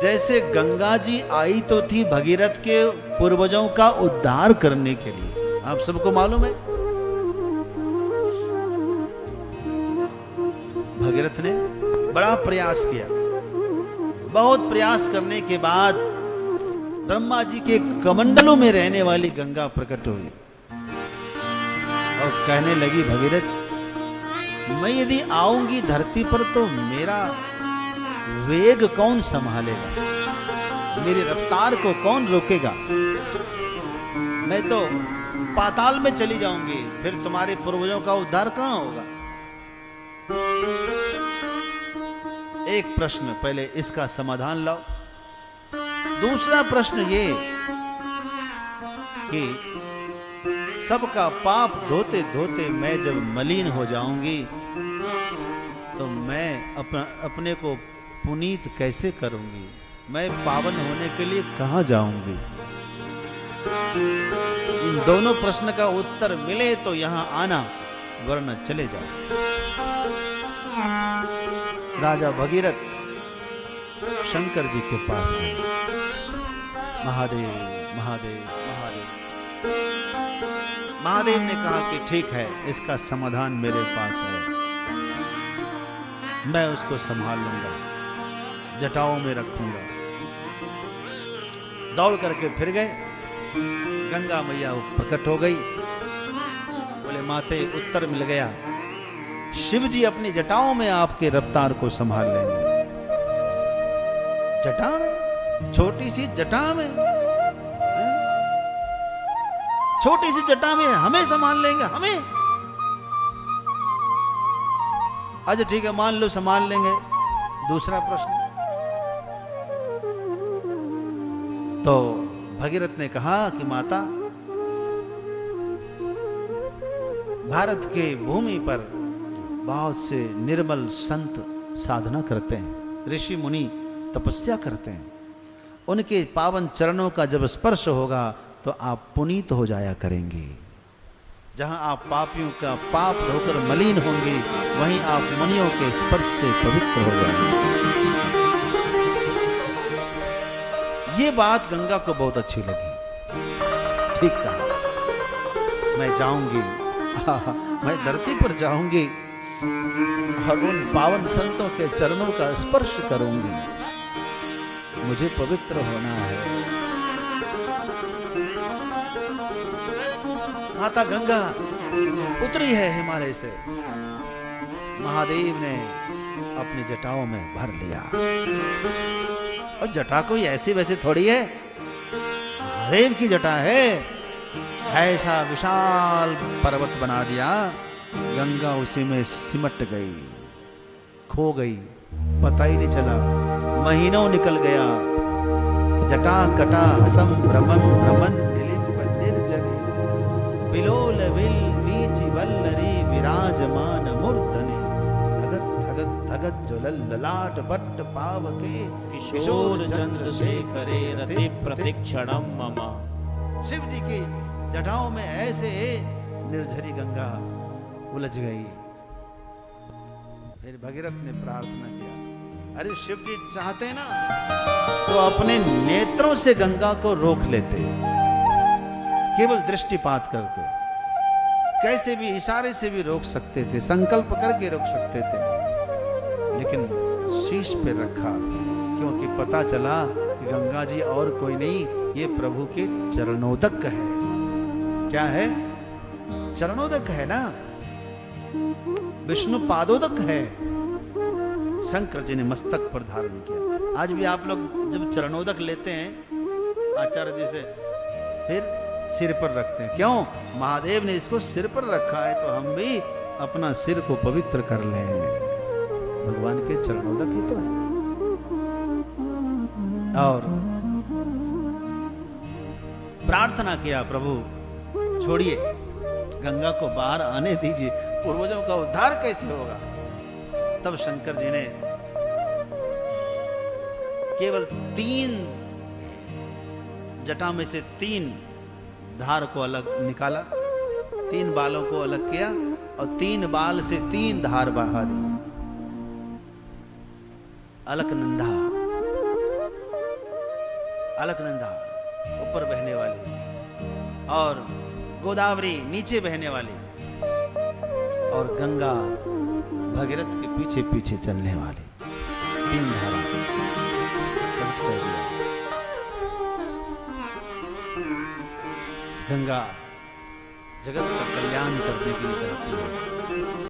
जैसे गंगा जी आई तो थी भगीरथ के पूर्वजों का उद्धार करने के लिए, आप सबको मालूम है। भगीरथ ने बड़ा प्रयास किया, बहुत प्रयास करने के बाद ब्रह्मा जी के कमंडलों में रहने वाली गंगा प्रकट हुई और कहने लगी, भगीरथ मैं यदि आऊंगी धरती पर तो मेरा वेग कौन संभालेगा, मेरी रफ्तार को कौन रोकेगा, मैं तो पाताल में चली जाऊंगी, फिर तुम्हारे पूर्वजों का उद्धार कहां होगा। एक प्रश्न, पहले इसका समाधान लाओ। दूसरा प्रश्न ये कि सबका पाप धोते धोते मैं जब मलिन हो जाऊंगी तो मैं अपने को पुनीत कैसे करूंगी, मैं पावन होने के लिए कहां जाऊंगी। इन दोनों प्रश्न का उत्तर मिले तो यहां आना, वरना चले जाओ। राजा भगीरथ शंकर जी के पास गए। महादेव महादेव महादेव। महादेव ने कहा कि ठीक है, इसका समाधान मेरे पास है, मैं उसको संभाल लूंगा, जटाओं में रखूंगा। दौड़ करके फिर गए, गंगा मैया प्रकट हो गई। बोले माते उत्तर मिल गया, शिव जी अपनी जटाओं में आपके रफ्तार को संभाल लेंगे। जटा में, छोटी सी जटा में, छोटी सी जटा में हमें संभाल लेंगे, हमें। अच्छा ठीक है, मान लो संभाल लेंगे। दूसरा प्रश्न, तो भगीरथ ने कहा कि माता, भारत के भूमि पर बहुत से निर्मल संत साधना करते हैं, ऋषि मुनि तपस्या करते हैं, उनके पावन चरणों का जब स्पर्श होगा तो आप पुनीत हो जाया करेंगे। जहां आप पापियों का पाप धोकर मलिन होंगे, वहीं आप मुनियों के स्पर्श से पवित्र हो जाएंगे। ये बात गंगा को बहुत अच्छी लगी। ठीक कहा, मैं जाऊंगी, मैं धरती पर जाऊंगी और उन पावन संतों के चरणों का स्पर्श करूंगी, मुझे पवित्र होना है। माता गंगा उतरी है हिमालय से, महादेव ने अपनी जटाओं में भर लिया। और जटा कोई ऐसी वैसी थोड़ी है, महादेव की जटा है। ऐसा विशाल पर्वत बना दिया, गंगा उसी में सिमट गई, खो गई, पता ही नहीं चला। महीनों निकल गया, जटा कटा हसम भ्रमण भ्रमण निलिम्ब निर्जने, विलोल विल वीचि वल्लरी विराजमान मूर्धने, धगत धगत धगत ज्वलल ललाट भट्ट पावके, किशोर चंद्रशेखरे रति प्रतिक्षणम मम। शिव जी की जटाओं में ऐसे निर्झरी गंगा उलझ गई। फिर भगीरथ ने प्रार्थना किया, अरे शिव जी चाहते ना तो अपने नेत्रों से गंगा को रोक लेते, केवल दृष्टिपात करके, कैसे भी इशारे से भी रोक सकते थे, संकल्प करके रोक सकते थे, लेकिन शीश पे रखा, क्योंकि पता चला कि गंगा जी और कोई नहीं, ये प्रभु के चरणोदक है। क्या है? चरणोदक है ना, विष्णु पादोदक है। शंकर जी ने मस्तक पर धारण किया। आज भी आप लोग जब चरणोदक लेते हैं आचार्य जी से, फिर सिर पर रखते हैं। क्यों? महादेव ने इसको सिर पर रखा है, तो हम भी अपना सिर को पवित्र कर लेंगे। भगवान के चरणोदक ही तो है। और प्रार्थना किया, प्रभु छोड़िए, गंगा को बाहर आने दीजिए, पूर्वजों का उद्धार कैसे होगा। तब शंकर जी ने केवल 3 जटा में से 3 धार को अलग निकाला, 3 बालों को अलग किया और 3 बाल से 3 धार बहा दी। अलकनंदा अलकनंदा ऊपर बहने वाली और गोदावरी नीचे बहने वाली और गंगा भगीरथ के पीछे पीछे चलने वाली, तीन धारा कर दिया। गंगा जगत का कल्याण करने के लिए करती है।